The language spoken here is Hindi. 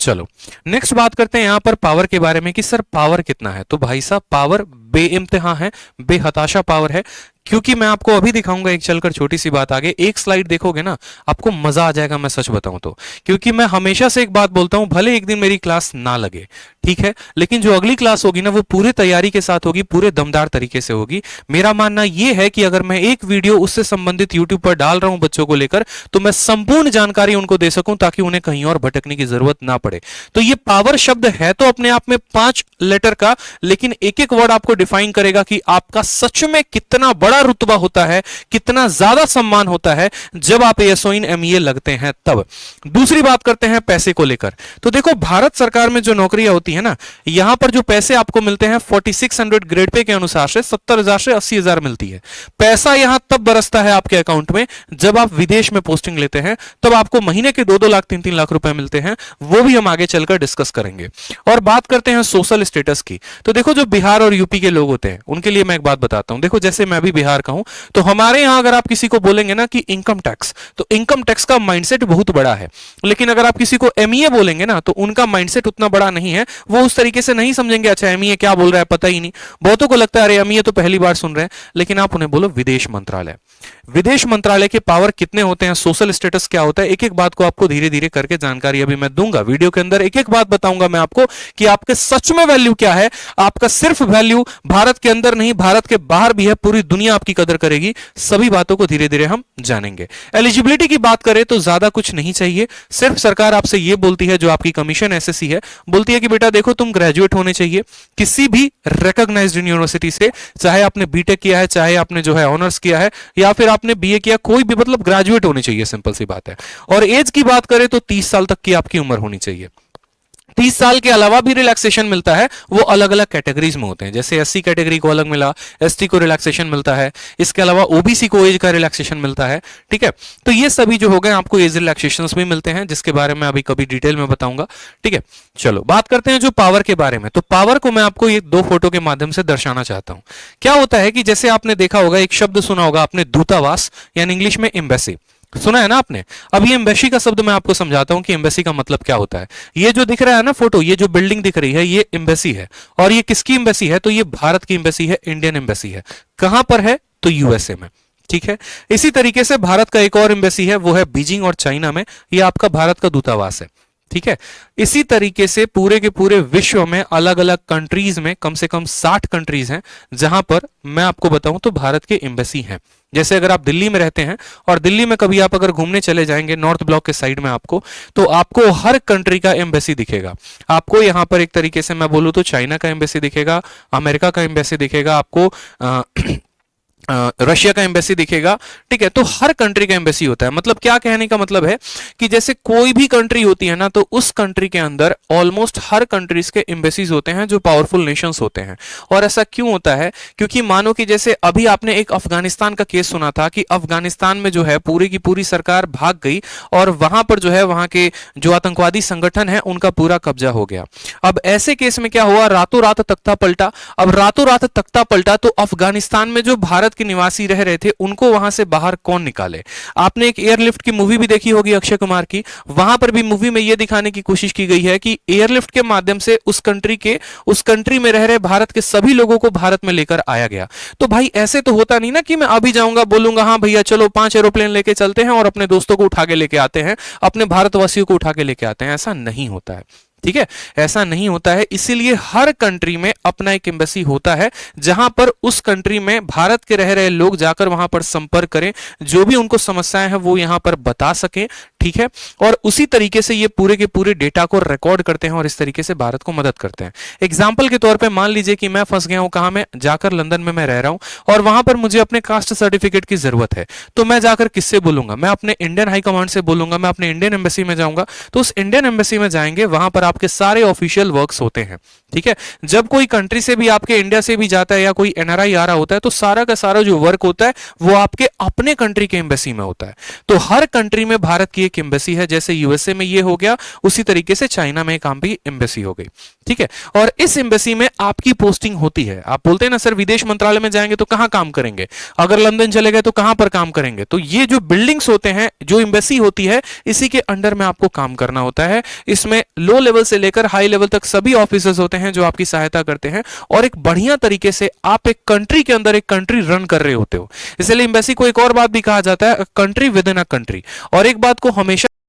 चलो नेक्स्ट बात करते हैं यहां पर पावर के बारे में कि सर पावर कितना है। तो भाई साहब पावर बेइंतहा है, बेहताशा पावर है, क्योंकि मैं आपको अभी दिखाऊंगा एक चलकर छोटी सी बात आगे। एक स्लाइड देखोगे ना आपको मजा आ जाएगा, मैं सच बताऊं तो। क्योंकि मैं हमेशा से एक बात बोलता हूं, भले एक दिन मेरी क्लास ना लगे, ठीक है, लेकिन जो अगली क्लास होगी ना वो पूरी तैयारी के साथ होगी, पूरे दमदार तरीके से होगी। मेरा मानना यह है कि अगर मैं एक वीडियो उससे संबंधित यूट्यूब पर डाल रहा हूं बच्चों को लेकर, तो मैं संपूर्ण जानकारी उनको दे सकूं ताकि उन्हें कहीं और भटकने की जरूरत ना पड़े। तो ये पावर शब्द है तो अपने आप में 5 लेटर का, लेकिन एक एक वर्ड आपको डिफाइन करेगा कि आपका सच में कितना बड़ा रुतबा होता है, कितना ज्यादा सम्मान होता है जब आप एएसओ इन एमईए लगते हैं तब। दूसरी बात करते हैं पैसे को लेकर। तो देखो भारत सरकार में जो नौकरियां होती है ना, यहां पर जो पैसे आपको मिलते हैं 4600 ग्रेड पे के अनुसार से 70,000 से 80,000 मिलती है। पैसा यहां तब बरसता है आपके अकाउंट में जब आप विदेश में पोस्टिंग लेते हैं, तब आपको महीने के 2-2 लाख 3-3 लाख रुपए मिलते हैं। वो भी हम आगे चलकर डिस्कस करेंगे। और बात करते हैं सोशल स्टेटस की। तो देखो जो बिहार और यूपी के लोग होते हैं उनके लिए मैं एक बात बताता हूं। देखो जैसे मैं भी बिहार का हूं, तो हमारे यहां अगर आप किसी को बोलेंगे ना कि इनकम टैक्स, तो इनकम टैक्स का माइंडसेट बहुत बड़ा है। लेकिन अगर आप किसी को एमईए बोलेंगे ना तो उनका माइंडसेट उतना बड़ा नहीं है, वो उस तरीके से नहीं समझेंगे। अच्छा एमईए क्या बोल रहा है पता ही नहीं। बहुतों को लगता है अरे एमईए तो पहली बार सुन रहे हैं, लेकिन आप उन्हें बोलो विदेश मंत्रालय। विदेश मंत्रालय के पावर कितने होते हैं, सोशल स्टेटस क्या होता है, एक एक बात को आपको धीरे धीरे करके जानकारी अभी मैं दूंगा। वीडियो के अंदर एक एक बात बताऊंगा मैं आपको कि आपके सच में वैल्यू क्या है। आपका सिर्फ वैल्यू भारत के अंदर नहीं, भारत के बाहर भी है, पूरी दुनिया आपकी कदर करेगी। सभी बातों को धीरे धीरे हम जानेंगे। एलिजिबिलिटी की बात करें तो ज्यादा कुछ नहीं चाहिए। सिर्फ सरकार आपसे यह बोलती है, जो आपकी कमीशन एसएससी है, बोलती है कि बेटा देखो तुम ग्रेजुएट होने चाहिए किसी भी रिकॉग्नाइज्ड यूनिवर्सिटी से, चाहे आपने बीटेक किया है, चाहे आपने जो है ऑनर्स किया है, या फिर आपने बीए किया, कोई भी, मतलब ग्रेजुएट होने चाहिए, सिंपल सी बात है। और एज की बात करें तो 30 साल तक की आपकी उम्र होनी चाहिए। 30 साल के अलावा भी रिलैक्सेशन मिलता है, वो अलग अलग कैटेगरीज में होते हैं। जैसे एससी कैटेगरी को अलग मिला, एसटी को रिलैक्सेशन मिलता है, इसके अलावा ओबीसी को एज का रिलैक्सेशन मिलता है, ठीक है। तो ये सभी जो हो गए आपको एज रिलैक्सेशंस भी मिलते हैं, जिसके बारे में अभी कभी डिटेल में बताऊंगा, ठीक है। चलो बात करते हैं जो पावर के बारे में। तो पावर को मैं आपको ये 2 फोटो के माध्यम से दर्शाना चाहता हूं। क्या होता है कि जैसे आपने देखा होगा, एक शब्द सुना होगा आपने, दूतावास, यानी इंग्लिश में एम्बेसी, सुना है ना आपने। अब ये एम्बेसी का शब्द मैं आपको समझाता हूं कि एम्बेसी का मतलब क्या होता है। ये जो दिख रहा है ना फोटो, ये जो बिल्डिंग दिख रही है, ये एम्बेसी है। और ये किसकी एम्बेसी है, तो ये भारत की एम्बेसी है, इंडियन एम्बेसी है। कहां पर है, तो यूएसए में, ठीक है। इसी तरीके से भारत का एक और एम्बेसी है, वो है बीजिंग और चाइना में, ये आपका भारत का दूतावास है, ठीक है। इसी तरीके से पूरे के पूरे विश्व में अलग अलग कंट्रीज में कम से कम 60 कंट्रीज हैं जहां पर मैं आपको बताऊं तो भारत के एम्बेसी हैं। जैसे अगर आप दिल्ली में रहते हैं और दिल्ली में कभी आप अगर घूमने चले जाएंगे नॉर्थ ब्लॉक के साइड में आपको, तो आपको हर कंट्री का एम्बेसी दिखेगा। आपको यहां पर एक तरीके से मैं बोलूं तो चाइना का एम्बेसी दिखेगा, अमेरिका का एम्बेसी दिखेगा, आपको रशिया का एम्बेसी दिखेगा, ठीक है। तो हर कंट्री का एम्बेसी होता है। मतलब क्या कहने का मतलब है कि जैसे कोई भी कंट्री होती है ना, तो उस कंट्री के अंदर ऑलमोस्ट हर कंट्रीज के एम्बेसीज होते हैं जो पावरफुल नेशंस होते हैं। और ऐसा क्यों होता है, क्योंकि मानो कि जैसे अभी आपने एक अफगानिस्तान का केस सुना था कि अफगानिस्तान में जो है पूरी की पूरी सरकार भाग गई और वहां पर जो है वहां के जो आतंकवादी संगठन है उनका पूरा कब्जा हो गया। अब ऐसे केस में क्या हुआ, रातों रात तख्ता पलटा। अब रातों रात तख्ता पलटा तो अफगानिस्तान में जो भारत के निवासी रह रहे थे उनको वहां से बाहर कौन निकाले। आपने एक एयरलिफ्ट की मूवी भी देखी होगी अक्षय कुमार की, वहां पर भी मूवी में यह दिखाने की कोशिश की गई है कि एयरलिफ्ट के माध्यम से उस कंट्री में रह रहे भारत के सभी लोगों को भारत में लेकर आया गया। तो भाई ऐसे तो होता नहीं ना कि मैं अभी जाऊंगा बोलूंगा हाँ भैया चलो 5 एरोप्लेन लेके चलते हैं और अपने दोस्तों को उठा के लेके आते हैं, अपने भारतवासियों को उठा के लेके आते हैं। ऐसा नहीं होता है, ठीक है, ऐसा नहीं होता है। इसीलिए हर कंट्री में अपना एक एम्बेसी होता है जहां पर उस कंट्री में भारत के रह रहे लोग जाकर वहां पर संपर्क करें, जो भी उनको समस्याएं हैं वो यहां पर बता सकें, ठीक है। और उसी तरीके से ये पूरे के पूरे डेटा को रिकॉर्ड करते हैं और इस तरीके से भारत को मदद करते हैं। एग्जाम्पल के तौर पर मान लीजिए कि मैं फंस गया हूं, कहां में, जाकर लंदन में मैं रह रहा हूं और वहां पर मुझे अपने कास्ट सर्टिफिकेट की जरूरत है, तो मैं जाकर किससे बोलूंगा, मैं अपने इंडियन हाई कमांड से बोलूंगा, मैं अपने इंडियन एम्बेसी में जाऊंगा। तो उस इंडियन एम्बेसी में जाएंगे, वहां पर आपके सारे ऑफिशियल वर्क्स होते हैं। ठीक है, जब कोई कंट्री से भी आपके इंडिया से भी जाता है या कोई एनआरआई आ रहा होता है तो सारा का सारा जो वर्क होता है वो आपके अपने कंट्री के एम्बेसी में होता है। तो हर कंट्री में भारत की एक एम्बेसी है, जैसे यूएसए में ये हो गया, उसी तरीके से चाइना में काम भी एम्बेसी हो गई। ठीक है, और इस एम्बेसी में आपकी पोस्टिंग होती है। आप बोलते हैं ना सर विदेश मंत्रालय में जाएंगे तो कहां काम करेंगे, अगर लंदन चले गए तो कहां पर काम करेंगे, तो ये जो बिल्डिंग्स होते हैं, जो एम्बेसी होती है, इसी के अंडर में आपको काम करना होता है। इसमें लो लेवल से लेकर हाई लेवल तक सभी ऑफिसर्स होते हैं जो आपकी सहायता करते हैं, और एक बढ़िया तरीके से आप एक कंट्री के अंदर एक कंट्री रन कर रहे होते हो। इसलिए एम्बेसी को एक और बात भी कहा जाता है, country with in a country. और एक बात को हमेशा